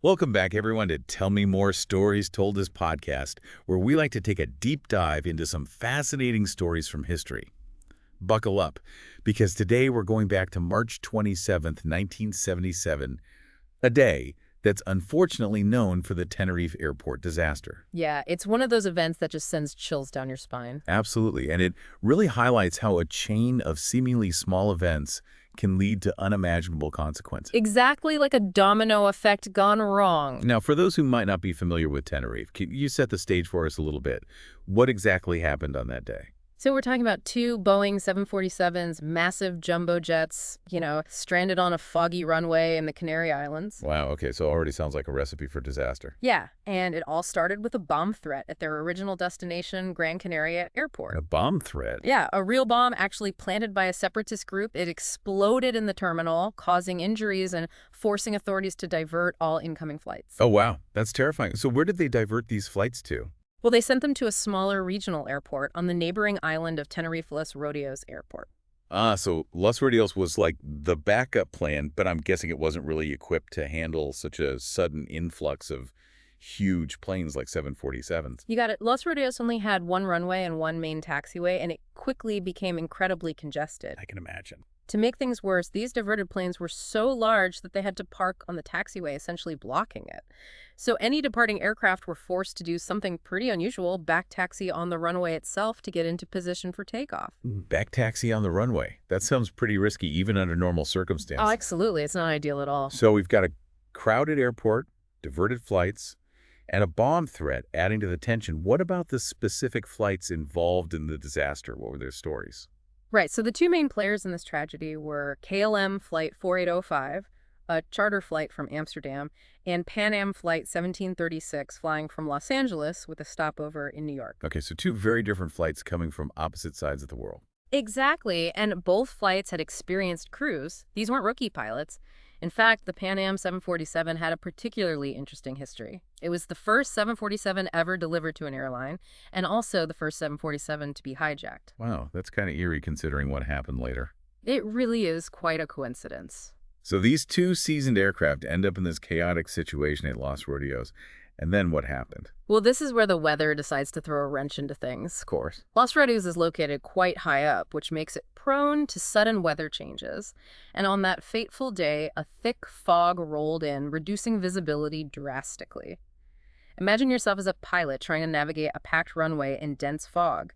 Welcome back, everyone, to Tell Me More Stories Told This podcast, where we like to take a deep dive into some fascinating stories from history. Buckle up, because today we're going back to March 27th, 1977, a day that's unfortunately known for the Tenerife Airport disaster. Yeah, it's one of those events that just sends chills down your spine. Absolutely, and it really highlights how a chain of seemingly small events can lead to unimaginable consequences. Exactly like a domino effect gone wrong. Now, for those who might not be familiar with Tenerife, can you set the stage for us a little bit? What exactly happened on that day? So we're talking about two Boeing 747s, massive jumbo jets, stranded on a foggy runway in the Canary Islands. Wow, okay, so already sounds like a recipe for disaster. Yeah, and it all started with a bomb threat at their original destination, Gran Canaria Airport. A bomb threat? Yeah, a real bomb actually planted by a separatist group. It exploded in the terminal, causing injuries and forcing authorities to divert all incoming flights. Oh, wow, that's terrifying. So where did they divert these flights to? Well, they sent them to a smaller regional airport on the neighboring island of Tenerife Los Rodeos Airport. Ah, so Los Rodeos was like the backup plan, but I'm guessing it wasn't really equipped to handle such a sudden influx of huge planes like 747s. You got it. Los Rodeos only had one runway and one main taxiway, and it quickly became incredibly congested. I can imagine. To make things worse, these diverted planes were so large that they had to park on the taxiway, essentially blocking it. So any departing aircraft were forced to do something pretty unusual, back taxi on the runway itself to get into position for takeoff. Back taxi on the runway. That sounds pretty risky, even under normal circumstances. Oh, absolutely. It's not ideal at all. So we've got a crowded airport, diverted flights, and a bomb threat adding to the tension. What about the specific flights involved in the disaster? What were their stories? Right, so the two main players in this tragedy were KLM Flight 4805, a charter flight from Amsterdam, and Pan Am Flight 1736, flying from Los Angeles with a stopover in New York. Okay, so two very different flights coming from opposite sides of the world. Exactly, and both flights had experienced crews. These weren't rookie pilots. In fact, the Pan Am 747 had a particularly interesting history. It was the first 747 ever delivered to an airline, and also the first 747 to be hijacked. Wow, that's kind of eerie considering what happened later. It really is quite a coincidence. So these two seasoned aircraft end up in this chaotic situation at Los Rodeos. And then what happened? Well, this is where the weather decides to throw a wrench into things. Of course. Los Rodeos is located quite high up, which makes it prone to sudden weather changes. And on that fateful day, a thick fog rolled in, reducing visibility drastically. Imagine yourself as a pilot trying to navigate a packed runway in dense fog.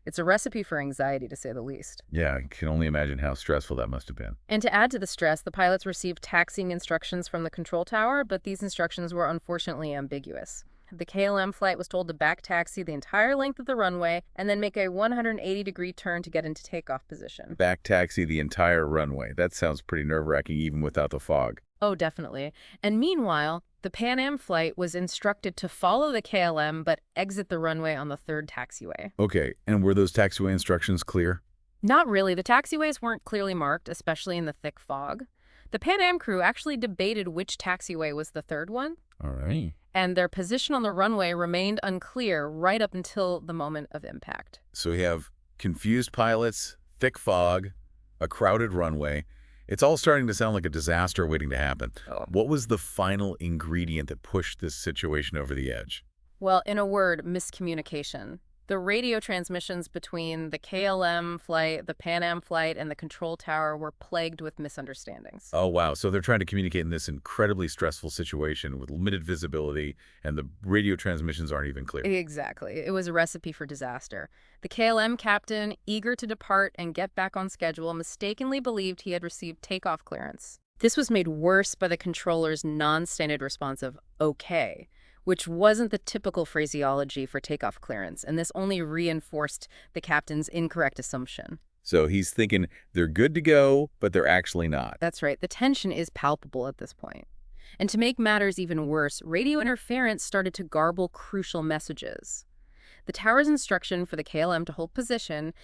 It's a recipe for anxiety, to say the least. Yeah, I can only imagine how stressful that must have been. And to add to the stress, the pilots received taxiing instructions from the control tower, but these instructions were unfortunately ambiguous. The KLM flight was told to back taxi the entire length of the runway and then make a 180-degree turn to get into takeoff position. Back taxi the entire runway. That sounds pretty nerve-wracking even without the fog. Oh, definitely. And meanwhile, the Pan Am flight was instructed to follow the KLM but exit the runway on the third taxiway. Okay, and were those taxiway instructions clear? Not really. The taxiways weren't clearly marked, especially in the thick fog. The Pan Am crew actually debated which taxiway was the third one. All right. And their position on the runway remained unclear right up until the moment of impact. So we have confused pilots, thick fog, a crowded runway. It's all starting to sound like a disaster waiting to happen. What was the final ingredient that pushed this situation over the edge? Well, in a word, miscommunication. The radio transmissions between the KLM flight, the Pan Am flight, and the control tower were plagued with misunderstandings. Oh, wow. So they're trying to communicate in this incredibly stressful situation with limited visibility, and the radio transmissions aren't even clear. Exactly. It was a recipe for disaster. The KLM captain, eager to depart and get back on schedule, mistakenly believed he had received takeoff clearance. This was made worse by the controller's non-standard response of "okay," which wasn't the typical phraseology for takeoff clearance, and this only reinforced the captain's incorrect assumption. So he's thinking they're good to go, but they're actually not. That's right. The tension is palpable at this point. And to make matters even worse, radio interference started to garble crucial messages. The tower's instruction for the KLM to hold position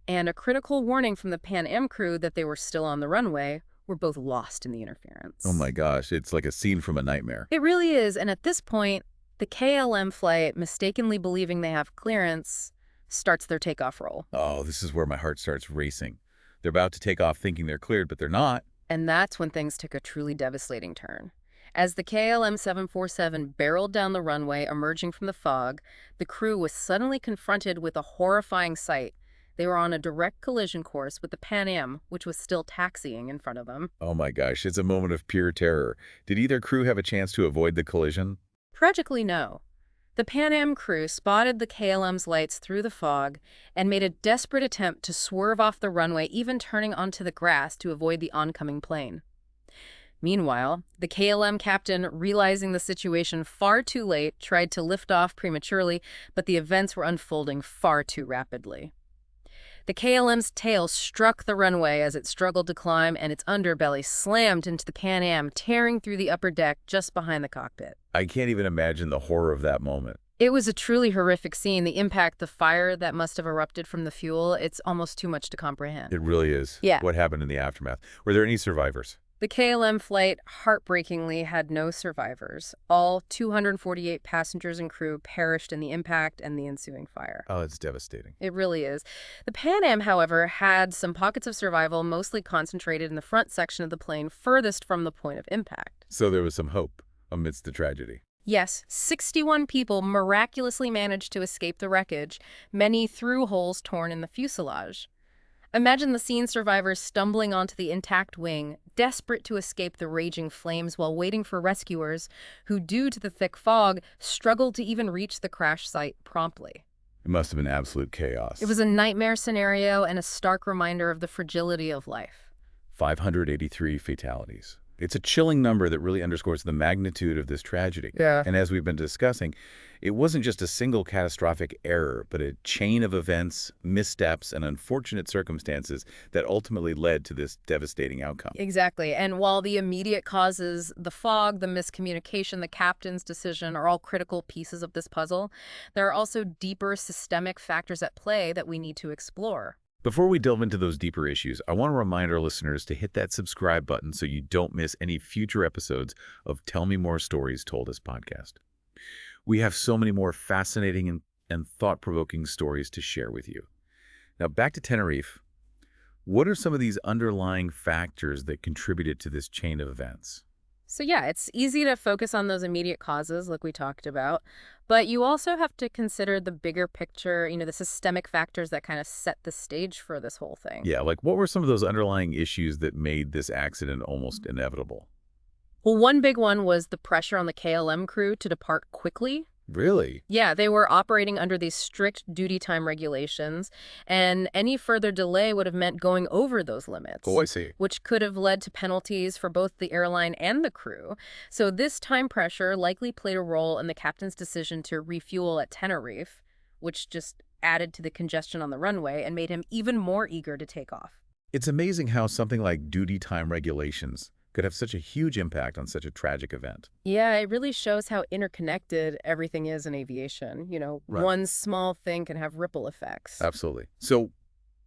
and a critical warning from the Pan Am crew that they were still on the runway were both lost in the interference. Oh my gosh, it's like a scene from a nightmare. It really is, and at this point, the KLM flight, mistakenly believing they have clearance, starts their takeoff roll. Oh, this is where my heart starts racing. They're about to take off thinking they're cleared, but they're not. And that's when things took a truly devastating turn. As the KLM 747 barreled down the runway, emerging from the fog, the crew was suddenly confronted with a horrifying sight. They were on a direct collision course with the Pan Am, which was still taxiing in front of them. Oh my gosh, it's a moment of pure terror. Did either crew have a chance to avoid the collision? Tragically, no. The Pan Am crew spotted the KLM's lights through the fog and made a desperate attempt to swerve off the runway, even turning onto the grass to avoid the oncoming plane. Meanwhile, the KLM captain, realizing the situation far too late, tried to lift off prematurely, but the events were unfolding far too rapidly. The KLM's tail struck the runway as it struggled to climb, and its underbelly slammed into the Pan Am, tearing through the upper deck just behind the cockpit. I can't even imagine the horror of that moment. It was a truly horrific scene. The impact, the fire that must have erupted from the fuel, it's almost too much to comprehend. It really is. Yeah. What happened in the aftermath? Were there any survivors? The KLM flight, heartbreakingly, had no survivors. All 248 passengers and crew perished in the impact and the ensuing fire. Oh, it's devastating. It really is. The Pan Am, however, had some pockets of survival, mostly concentrated in the front section of the plane furthest from the point of impact. So there was some hope amidst the tragedy. Yes, 61 people miraculously managed to escape the wreckage, many through holes torn in the fuselage. Imagine the scene: survivors stumbling onto the intact wing, desperate to escape the raging flames while waiting for rescuers who, due to the thick fog, struggled to even reach the crash site promptly. It must have been absolute chaos. It was a nightmare scenario and a stark reminder of the fragility of life. 583 fatalities. It's a chilling number that really underscores the magnitude of this tragedy. Yeah. And as we've been discussing, it wasn't just a single catastrophic error, but a chain of events, missteps, and unfortunate circumstances that ultimately led to this devastating outcome. Exactly. And while the immediate causes, the fog, the miscommunication, the captain's decision, are all critical pieces of this puzzle, there are also deeper systemic factors at play that we need to explore. Before we delve into those deeper issues, I want to remind our listeners to hit that subscribe button so you don't miss any future episodes of Tell Me More Stories Told Us podcast. We have so many more fascinating and thought-provoking stories to share with you. Now, back to Tenerife. What are some of these underlying factors that contributed to this chain of events? So yeah, it's easy to focus on those immediate causes like we talked about, but you also have to consider the bigger picture, the systemic factors that kind of set the stage for this whole thing. Yeah, like what were some of those underlying issues that made this accident almost inevitable? Well, one big one was the pressure on the KLM crew to depart quickly. Really? Yeah, they were operating under these strict duty time regulations, and any further delay would have meant going over those limits. Oh, I see. Which could have led to penalties for both the airline and the crew. So this time pressure likely played a role in the captain's decision to refuel at Tenerife, which just added to the congestion on the runway and made him even more eager to take off. It's amazing how something like duty time regulations could have such a huge impact on such a tragic event. Yeah, it really shows how interconnected everything is in aviation. Right. One small thing can have ripple effects. Absolutely. So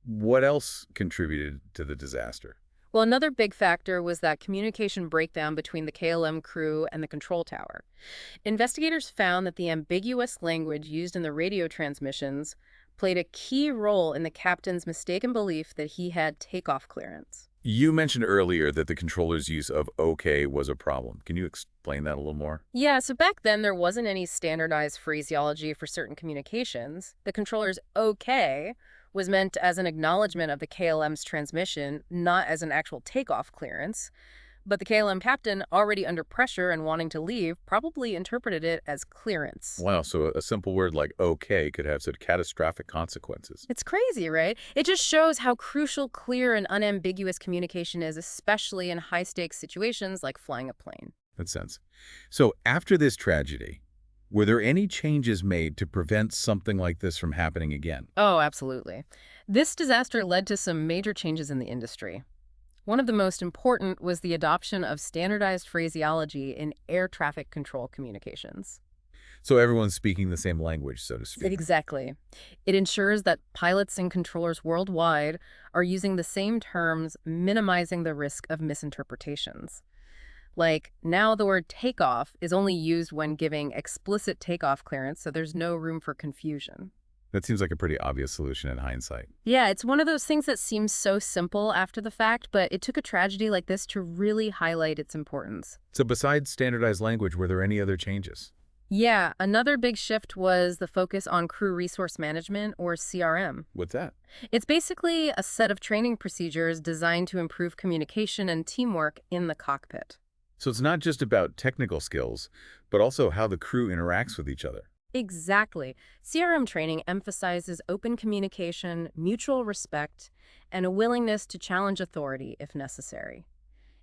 what else contributed to the disaster? Well, another big factor was that communication breakdown between the KLM crew and the control tower. Investigators found that the ambiguous language used in the radio transmissions played a key role in the captain's mistaken belief that he had takeoff clearance. You mentioned earlier that the controller's use of OK was a problem. Can you explain that a little more? Yeah, so back then there wasn't any standardized phraseology for certain communications. The controller's OK was meant as an acknowledgement of the KLM's transmission, not as an actual takeoff clearance. But the KLM captain, already under pressure and wanting to leave, probably interpreted it as clearance. Wow, so a simple word like OK could have such catastrophic consequences. It's crazy, right? It just shows how crucial clear and unambiguous communication is, especially in high-stakes situations like flying a plane. Makes sense. So after this tragedy, were there any changes made to prevent something like this from happening again? Oh, absolutely. This disaster led to some major changes in the industry. One of the most important was the adoption of standardized phraseology in air traffic control communications. So everyone's speaking the same language, so to speak. Exactly. It ensures that pilots and controllers worldwide are using the same terms, minimizing the risk of misinterpretations. Like, now the word takeoff is only used when giving explicit takeoff clearance, so there's no room for confusion. That seems like a pretty obvious solution in hindsight. Yeah, it's one of those things that seems so simple after the fact, but it took a tragedy like this to really highlight its importance. So besides standardized language, were there any other changes? Yeah, another big shift was the focus on crew resource management, or CRM. What's that? It's basically a set of training procedures designed to improve communication and teamwork in the cockpit. So it's not just about technical skills, but also how the crew interacts with each other. Exactly. CRM training emphasizes open communication, mutual respect, and a willingness to challenge authority if necessary.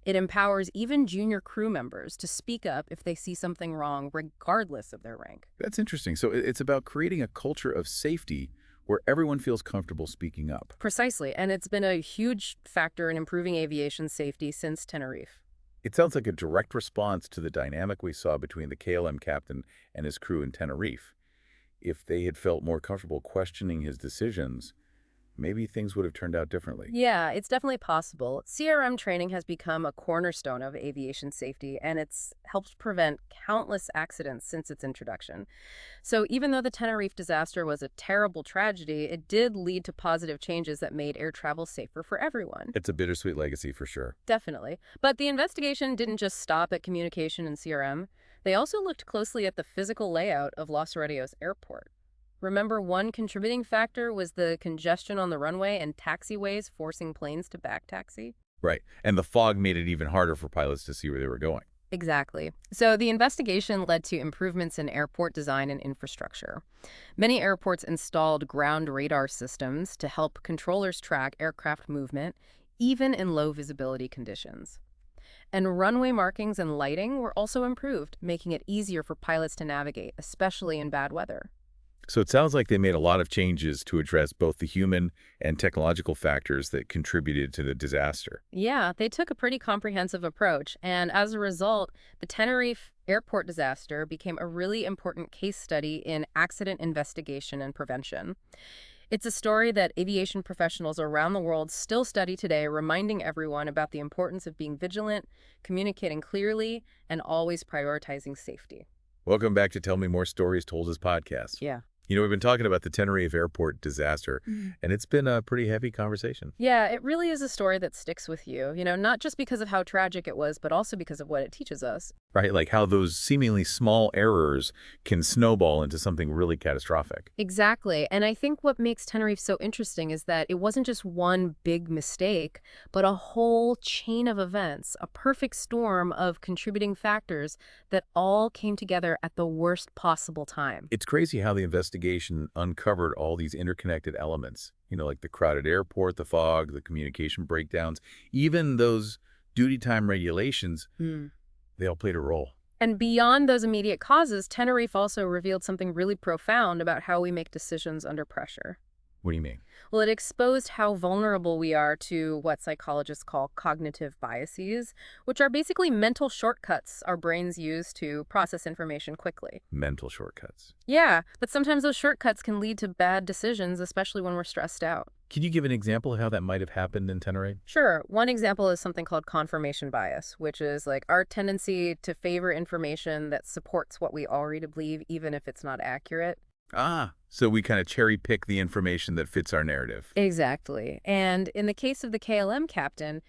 It empowers even junior crew members to speak up if they see something wrong, regardless of their rank. That's interesting. So it's about creating a culture of safety where everyone feels comfortable speaking up. Precisely, and it's been a huge factor in improving aviation safety since Tenerife. It sounds like a direct response to the dynamic we saw between the KLM captain and his crew in Tenerife. If they had felt more comfortable questioning his decisions, maybe things would have turned out differently. Yeah, it's definitely possible. CRM training has become a cornerstone of aviation safety, and it's helped prevent countless accidents since its introduction. So even though the Tenerife disaster was a terrible tragedy, it did lead to positive changes that made air travel safer for everyone. It's a bittersweet legacy for sure. Definitely. But the investigation didn't just stop at communication and CRM. They also looked closely at the physical layout of Los Rodeos Airport. Remember, one contributing factor was the congestion on the runway and taxiways forcing planes to backtaxi? Right. And the fog made it even harder for pilots to see where they were going. Exactly. So the investigation led to improvements in airport design and infrastructure. Many airports installed ground radar systems to help controllers track aircraft movement, even in low visibility conditions. And runway markings and lighting were also improved, making it easier for pilots to navigate, especially in bad weather. So it sounds like they made a lot of changes to address both the human and technological factors that contributed to the disaster. Yeah, they took a pretty comprehensive approach, and as a result, the Tenerife Airport disaster became a really important case study in accident investigation and prevention. It's a story that aviation professionals around the world still study today, reminding everyone about the importance of being vigilant, communicating clearly, and always prioritizing safety. Welcome back to Tell Me More Stories Told as podcast. Yeah. You know, we've been talking about the Tenerife Airport disaster, and it's been a pretty heavy conversation. Yeah, it really is a story that sticks with you, not just because of how tragic it was, but also because of what it teaches us. Right? Like how those seemingly small errors can snowball into something really catastrophic. Exactly. And I think what makes Tenerife so interesting is that it wasn't just one big mistake, but a whole chain of events, a perfect storm of contributing factors that all came together at the worst possible time. It's crazy how the investigation uncovered all these interconnected elements, like the crowded airport, the fog, the communication breakdowns, even those duty time regulations, they all played a role. And beyond those immediate causes, Tenerife also revealed something really profound about how we make decisions under pressure. What do you mean? Well, it exposed how vulnerable we are to what psychologists call cognitive biases, which are basically mental shortcuts our brains use to process information quickly. Mental shortcuts. Yeah, but sometimes those shortcuts can lead to bad decisions, especially when we're stressed out. Can you give an example of how that might have happened in Tenerife? Sure. One example is something called confirmation bias, which is like our tendency to favor information that supports what we already believe, even if it's not accurate. So we kind of cherry pick the information that fits our narrative. Exactly. And in the case of the KLM captain,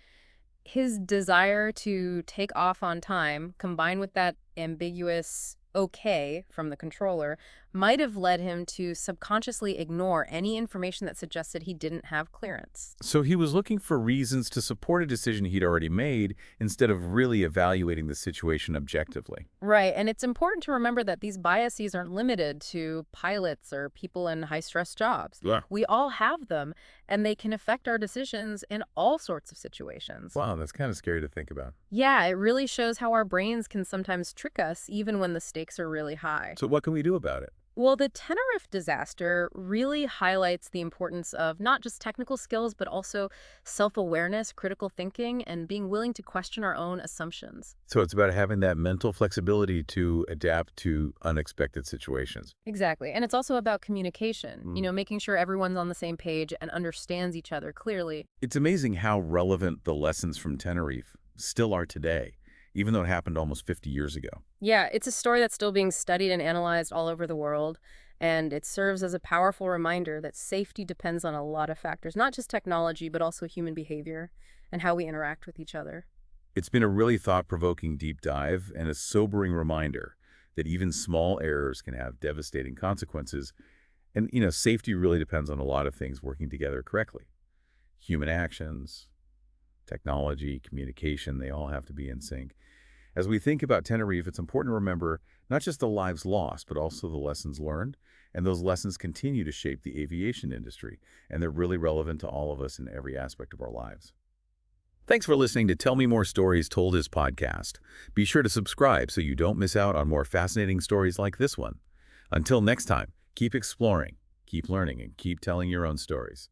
his desire to take off on time, combined with that ambiguous okay from the controller, might have led him to subconsciously ignore any information that suggested he didn't have clearance. So he was looking for reasons to support a decision he'd already made instead of really evaluating the situation objectively. Right, and it's important to remember that these biases aren't limited to pilots or people in high-stress jobs. Yeah. We all have them, and they can affect our decisions in all sorts of situations. Wow, that's kind of scary to think about. Yeah, it really shows how our brains can sometimes trick us even when the stakes are really high. So what can we do about it? Well, the Tenerife disaster really highlights the importance of not just technical skills, but also self-awareness, critical thinking, and being willing to question our own assumptions. So it's about having that mental flexibility to adapt to unexpected situations. Exactly. And it's also about communication, making sure everyone's on the same page and understands each other clearly. It's amazing how relevant the lessons from Tenerife still are today, even though it happened almost 50 years ago. Yeah, it's a story that's still being studied and analyzed all over the world. And it serves as a powerful reminder that safety depends on a lot of factors, not just technology, but also human behavior and how we interact with each other. It's been a really thought-provoking deep dive and a sobering reminder that even small errors can have devastating consequences. And, safety really depends on a lot of things working together correctly. Human actions, technology, communication, they all have to be in sync. As we think about Tenerife, it's important to remember not just the lives lost, but also the lessons learned. And those lessons continue to shape the aviation industry, and they're really relevant to all of us in every aspect of our lives. Thanks for listening to Tell Me More Stories Told As podcast. Be sure to subscribe so you don't miss out on more fascinating stories like this one. Until next time, keep exploring, keep learning, and keep telling your own stories.